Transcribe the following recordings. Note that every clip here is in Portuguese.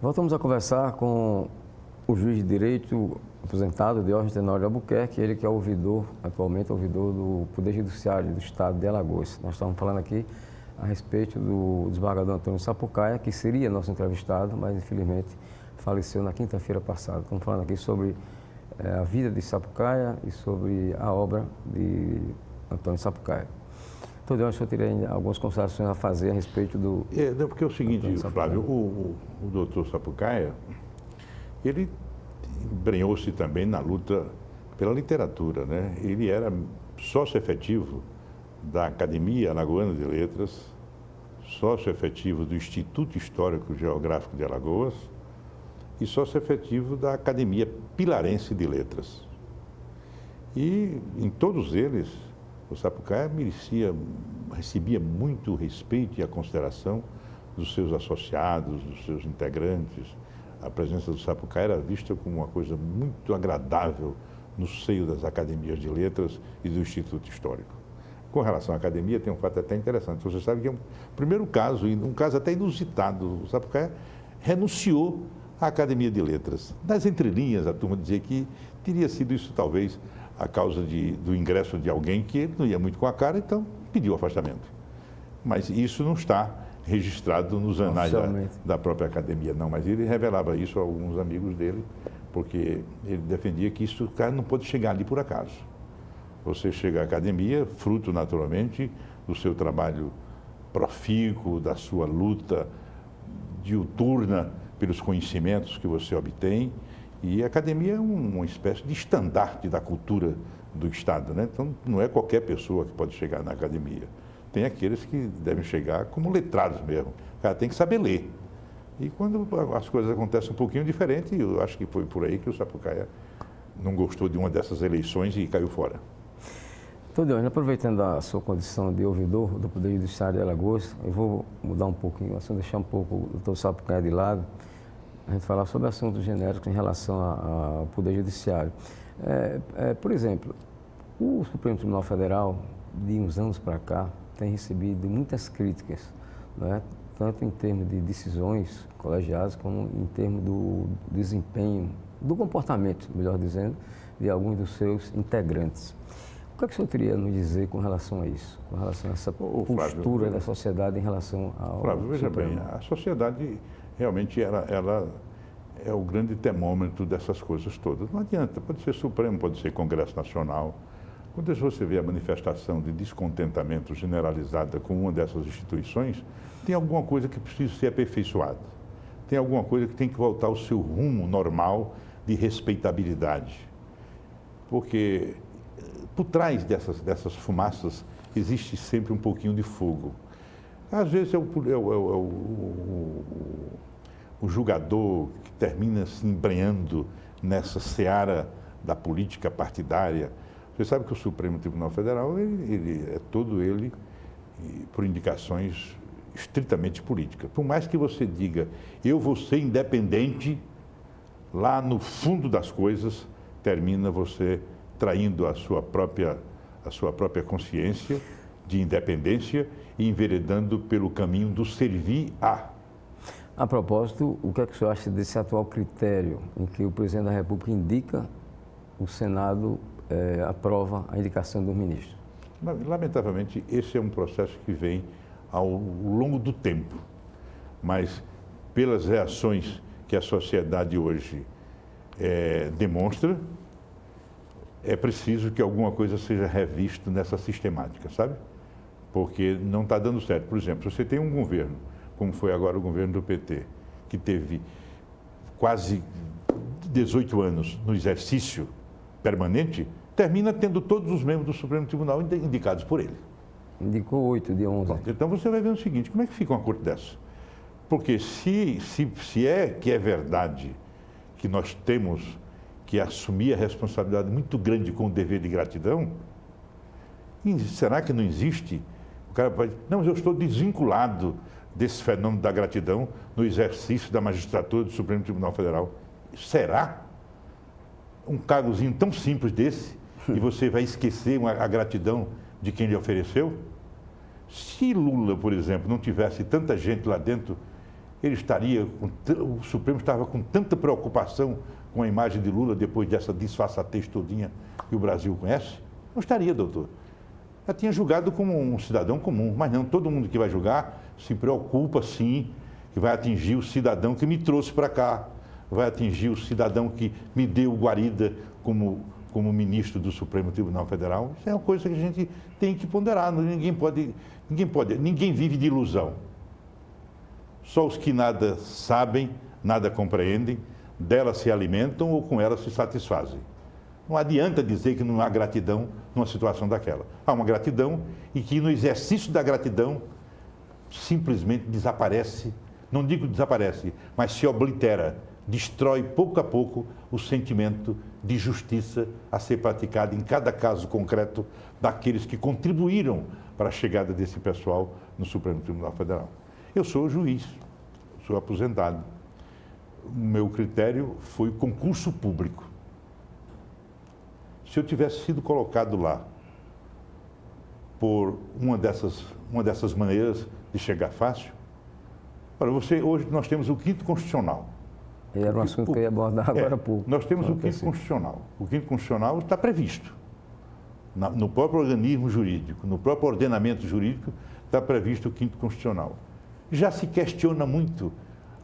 Voltamos a conversar com o juiz de direito aposentado, Diógenes Tenório Albuquerque, ele que é ouvidor, atualmente ouvidor do Poder Judiciário do Estado de Alagoas. Nós estávamos falando aqui a respeito do desembargador Antônio Sapucaia, que seria nosso entrevistado, mas infelizmente faleceu na quinta-feira passada. Estamos falando aqui sobre a vida de Sapucaia e sobre a obra de Antônio Sapucaia. Então, Diógenes, eu teria algumas considerações a fazer a respeito do... Porque é o seguinte, Flávio, o doutor Sapucaia, ele embrenhou-se também na luta pela literatura, né? Ele era sócio efetivo da Academia Alagoana de Letras, sócio efetivo do Instituto Histórico Geográfico de Alagoas e sócio efetivo da Academia Pilarense de Letras. E em todos eles, o Sapucaia recebia muito respeito e a consideração dos seus associados, dos seus integrantes. A presença do Sapucaia era vista como uma coisa muito agradável no seio das academias de letras e do Instituto Histórico. Com relação à academia, tem um fato até interessante. Você sabe que é um primeiro caso, e um caso até inusitado. O Sapucaia renunciou à Academia de Letras. Nas entrelinhas, a turma dizia que teria sido isso talvez a causa do ingresso de alguém que não ia muito com a cara, então pediu afastamento. Mas isso não está registrado nos anais da própria academia, não. Mas ele revelava isso a alguns amigos dele, porque ele defendia que isso, o cara não pode chegar ali por acaso. Você chega à academia, fruto naturalmente do seu trabalho profícuo, da sua luta diuturna pelos conhecimentos que você obtém. E a academia é uma espécie de estandarte da cultura do Estado, né? Então, não é qualquer pessoa que pode chegar na academia. Tem aqueles que devem chegar como letrados mesmo. O cara tem que saber ler. E quando as coisas acontecem um pouquinho diferente, eu acho que foi por aí que o Sapucaia não gostou de uma dessas eleições e caiu fora. Então, Diógenes, aproveitando a sua condição de ouvidor do Poder Judiciário de Alagoas, eu vou mudar um pouquinho, assim, deixar um pouco o doutor Sapucaia de lado, a gente falar sobre assuntos genéricos em relação ao Poder Judiciário. Por exemplo, o Supremo Tribunal Federal, de uns anos para cá, tem recebido muitas críticas, né? Tanto em termos de decisões colegiadas, como em termos do desempenho, do comportamento, melhor dizendo, de alguns dos seus integrantes. O que é que o senhor teria a nos dizer com relação a isso, com relação a essa postura da sociedade em relação ao Flávio, veja Supremo? bem, a sociedade realmente ela é o grande termômetro dessas coisas todas. Não adianta, pode ser Supremo, pode ser Congresso Nacional. Quando você vê a manifestação de descontentamento generalizada com uma dessas instituições, tem alguma coisa que precisa ser aperfeiçoada. Tem alguma coisa que tem que voltar ao seu rumo normal de respeitabilidade. Porque por trás dessas fumaças existe sempre um pouquinho de fogo. Às vezes é o julgador que termina se embrenhando nessa seara da política partidária. Você sabe que o Supremo Tribunal Federal, ele é todo ele por indicações estritamente políticas. Por mais que você diga, eu vou ser independente, lá no fundo das coisas, termina você traindo a sua própria consciência de independência e enveredando pelo caminho do servir a. A propósito, o que é que o senhor acha desse atual critério em que o presidente da República indica, o Senado aprova a indicação do ministro? Lamentavelmente, esse é um processo que vem ao longo do tempo, mas pelas reações que a sociedade hoje demonstra, é preciso que alguma coisa seja revista nessa sistemática, sabe? Porque não está dando certo. Por exemplo, se você tem um governo, como foi agora o governo do PT, que teve quase 18 anos no exercício permanente, termina tendo todos os membros do Supremo Tribunal indicados por ele. Indicou 8 de 11. Pronto, então você vai ver o seguinte, como é que fica uma corte dessa? Porque se é verdade que nós temos que assumir a responsabilidade muito grande com o dever de gratidão, será que não existe? O cara pode não, mas eu estou desvinculado desse fenômeno da gratidão no exercício da magistratura do Supremo Tribunal Federal. Será? Um cargozinho tão simples desse, e você vai esquecer a gratidão de quem lhe ofereceu? Se Lula, por exemplo, não tivesse tanta gente lá dentro o Supremo estava com tanta preocupação com a imagem de Lula depois dessa disfarçatez todinha que o Brasil conhece? Não estaria, doutor. Já tinha julgado como um cidadão comum, mas não, todo mundo que vai julgar se preocupa, sim, que vai atingir o cidadão que me trouxe para cá, vai atingir o cidadão que me deu guarida como ministro do Supremo Tribunal Federal. Isso é uma coisa que a gente tem que ponderar. Ninguém vive de ilusão. Só os que nada sabem, nada compreendem, dela se alimentam ou com ela se satisfazem. Não adianta dizer que não há gratidão numa situação daquela. Há uma gratidão e que no exercício da gratidão simplesmente desaparece, não digo desaparece, mas se oblitera, destrói pouco a pouco o sentimento de justiça a ser praticado em cada caso concreto daqueles que contribuíram para a chegada desse pessoal no Supremo Tribunal Federal. Eu sou juiz, sou aposentado. O meu critério foi o concurso público. Se eu tivesse sido colocado lá por uma dessas maneiras de chegar fácil, olha, hoje nós temos o quinto constitucional. Era um assunto que eu ia abordar agora há pouco. Nós temos o quinto constitucional. O quinto constitucional está previsto. No próprio organismo jurídico, no próprio ordenamento jurídico, está previsto o quinto constitucional. Já se questiona muito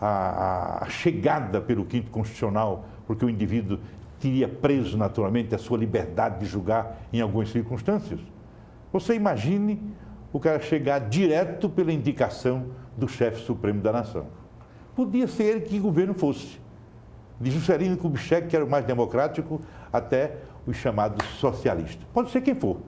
a chegada pelo quinto constitucional, porque o indivíduo teria preso naturalmente a sua liberdade de julgar em algumas circunstâncias. Você imagine o cara chegar direto pela indicação do chefe supremo da nação. Podia ser ele que governo fosse, de Juscelino Kubitschek, que era o mais democrático, até os chamados socialistas. Pode ser quem for.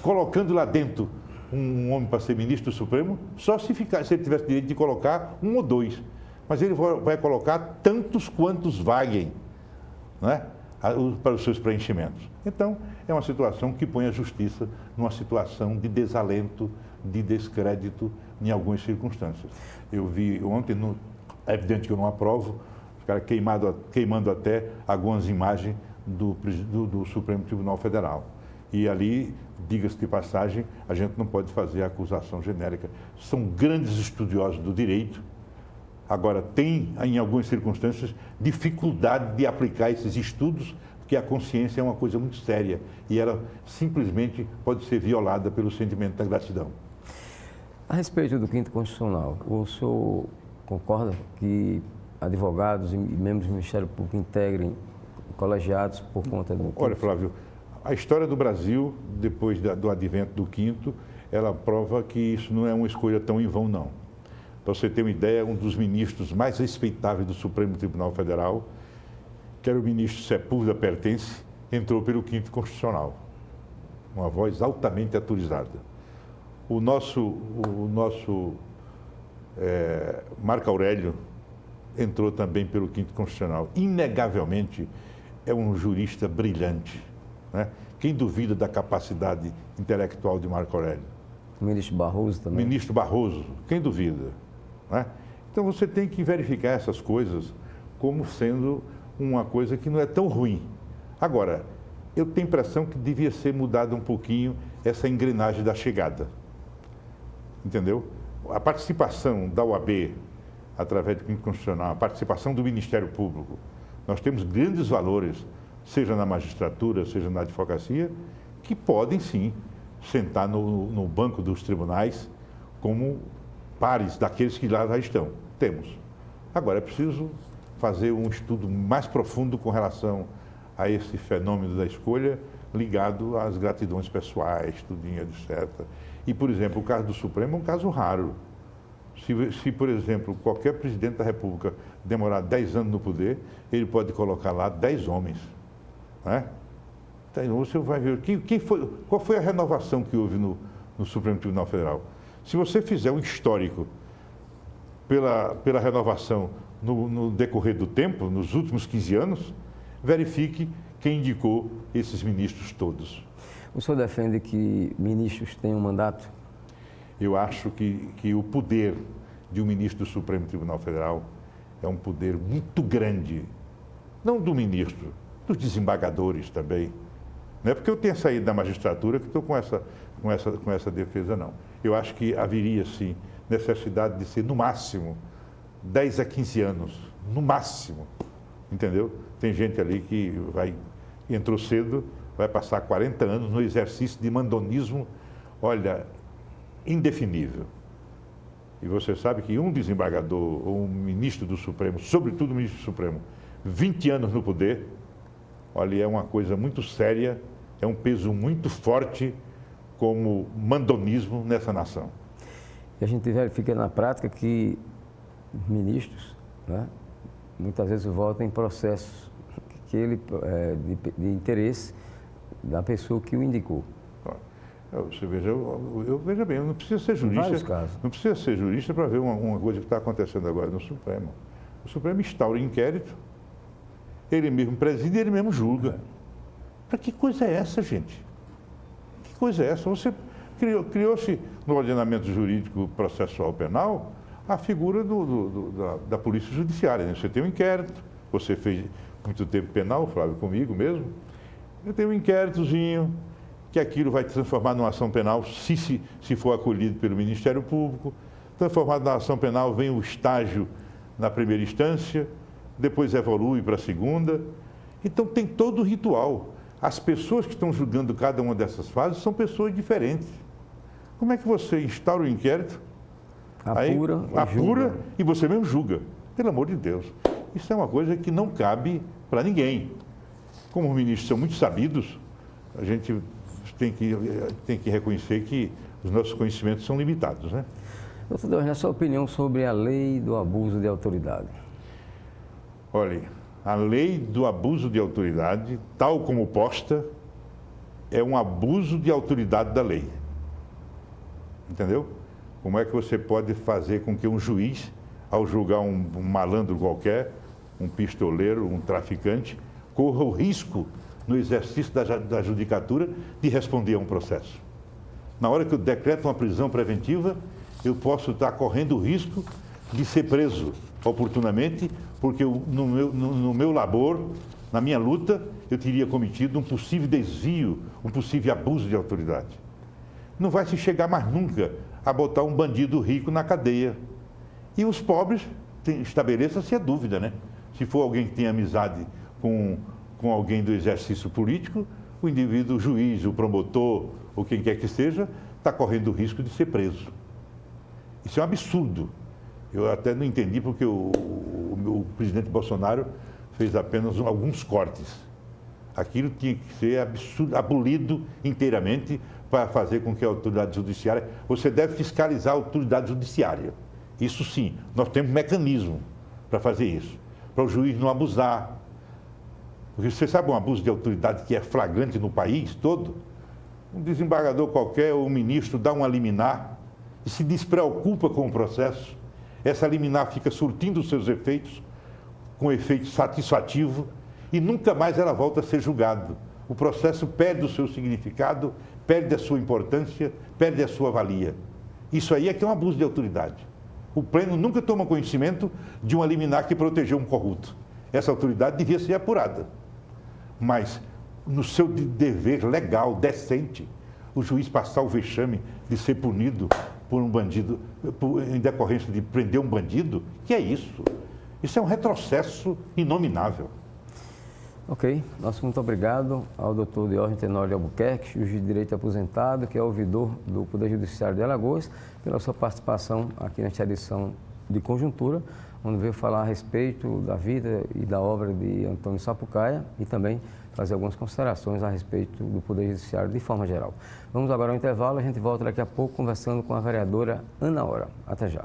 Colocando lá dentro um homem para ser ministro do Supremo, só se ele tivesse direito de colocar um ou dois. Mas ele vai colocar tantos quantos vaguem, né, para os seus preenchimentos. Então, é uma situação que põe a justiça numa situação de desalento, de descrédito em algumas circunstâncias. Eu vi ontem, é evidente que eu não aprovo, os caras queimando até algumas imagens do Supremo Tribunal Federal. E ali, diga-se de passagem, a gente não pode fazer acusação genérica. São grandes estudiosos do direito. Agora, tem, em algumas circunstâncias, dificuldade de aplicar esses estudos, porque a consciência é uma coisa muito séria e ela simplesmente pode ser violada pelo sentimento da gratidão. A respeito do quinto constitucional, o senhor concorda que advogados e membros do Ministério Público integrem colegiados por conta do quinto? Olha, Flávio, a história do Brasil, depois do advento do quinto, ela prova que isso não é uma escolha tão em vão, não. Para você ter uma ideia, um dos ministros mais respeitáveis do Supremo Tribunal Federal, que era o ministro Sepúlveda Pertence, entrou pelo quinto constitucional. Uma voz altamente autorizada. O nosso Marco Aurélio entrou também pelo quinto constitucional. Inegavelmente, é um jurista brilhante, né? Quem duvida da capacidade intelectual de Marco Aurélio? O ministro Barroso também? Ministro Barroso, quem duvida? Né? Então, você tem que verificar essas coisas como sendo uma coisa que não é tão ruim. Agora, eu tenho a impressão que devia ser mudada um pouquinho essa engrenagem da chegada. Entendeu? A participação da OAB, através do quinto constitucional, a participação do Ministério Público, nós temos grandes valores, seja na magistratura, seja na advocacia, que podem sim sentar no banco dos tribunais como pares daqueles que lá já estão. Temos. Agora, é preciso fazer um estudo mais profundo com relação a esse fenômeno da escolha ligado às gratidões pessoais, tudinho, etc. E, por exemplo, o caso do Supremo é um caso raro. Se, por exemplo, qualquer presidente da República demorar 10 anos no poder, ele pode colocar lá 10 homens. Né? Então, você vai ver qual foi a renovação que houve no Supremo Tribunal Federal. Se você fizer um histórico pela renovação no decorrer do tempo, nos últimos 15 anos, verifique quem indicou esses ministros todos. O senhor defende que ministros têm um mandato? Eu acho que o poder de um ministro do Supremo Tribunal Federal é um poder muito grande. Não do ministro, dos desembargadores também. Não é porque eu tenha saído da magistratura que estou com essa defesa, não. Eu acho que haveria, sim, necessidade de ser, no máximo, 10 a 15 anos, no máximo, entendeu? Tem gente ali que entrou cedo, vai passar 40 anos no exercício de mandonismo, olha, indefinível. E você sabe que um desembargador ou um ministro do Supremo, sobretudo o ministro do Supremo, 20 anos no poder, olha, é uma coisa muito séria, é um peso muito forte como mandonismo nessa nação. E a gente verifica na prática que ministros, né, muitas vezes votam em processos que ele, de interesse da pessoa que o indicou. Você veja, eu veja bem, não precisa ser jurista. Vários casos. Não precisa ser jurista para ver uma coisa que está acontecendo agora no Supremo. O Supremo instaura inquérito, ele mesmo preside e ele mesmo julga. Para que coisa é essa, gente? Que coisa é essa? Você criou-se no ordenamento jurídico processual penal a figura da polícia judiciária. Né? Você tem um inquérito, você fez muito tempo penal, Flávio, comigo mesmo. Eu tenho um inquéritozinho, que aquilo vai transformar numa ação penal, se for acolhido pelo Ministério Público. Transformado na ação penal, vem o estágio na primeira instância, depois evolui para a segunda. Então, tem todo o ritual. As pessoas que estão julgando cada uma dessas fases são pessoas diferentes. Como é que você instaura o inquérito, apura e você mesmo julga? Pelo amor de Deus. Isso é uma coisa que não cabe para ninguém. Como os ministros são muito sabidos, a gente tem que reconhecer que os nossos conhecimentos são limitados, né? Doutor Deus, na sua opinião sobre a lei do abuso de autoridade? Olha, a lei do abuso de autoridade, tal como posta, é um abuso de autoridade da lei. Entendeu? Como é que você pode fazer com que um juiz, ao julgar um malandro qualquer, um pistoleiro, um traficante, corra o risco, no exercício da judicatura, de responder a um processo? Na hora que eu decreto uma prisão preventiva, eu posso estar correndo o risco de ser preso oportunamente, porque no meu labor, na minha luta, eu teria cometido um possível desvio, um possível abuso de autoridade. Não vai se chegar mais nunca a botar um bandido rico na cadeia. E os pobres, estabeleça-se a dúvida, né? Se for alguém que tem amizade com alguém do exercício político, o indivíduo, o juiz, o promotor, ou quem quer que seja, está correndo o risco de ser preso. Isso é um absurdo. Eu até não entendi porque o presidente Bolsonaro fez apenas alguns cortes. Aquilo tinha que ser abolido inteiramente para fazer com que a autoridade judiciária... Você deve fiscalizar a autoridade judiciária. Isso sim, nós temos mecanismo para fazer isso. Para o juiz não abusar. Porque você sabe um abuso de autoridade que é flagrante no país todo? Um desembargador qualquer ou um ministro dá uma liminar e se despreocupa com o processo. Essa liminar fica surtindo os seus efeitos, com efeito satisfativo, e nunca mais ela volta a ser julgado. O processo perde o seu significado, perde a sua importância, perde a sua valia. Isso aí é que é um abuso de autoridade. O pleno nunca toma conhecimento de uma liminar que protegeu um corrupto. Essa autoridade devia ser apurada. Mas, no seu dever legal, decente, o juiz passar o vexame de ser punido por um bandido, em decorrência de prender um bandido, que é isso? Isso é um retrocesso inominável. Ok, nosso muito obrigado ao doutor Diógenes Tenório de Albuquerque, juiz de direito aposentado, que é ouvidor do Poder Judiciário de Alagoas, pela sua participação aqui nesta edição de Conjuntura, onde veio falar a respeito da vida e da obra de Antônio Sapucaia e também fazer algumas considerações a respeito do Poder Judiciário de forma geral. Vamos agora ao intervalo, a gente volta daqui a pouco conversando com a vereadora Ana Hora. Até já.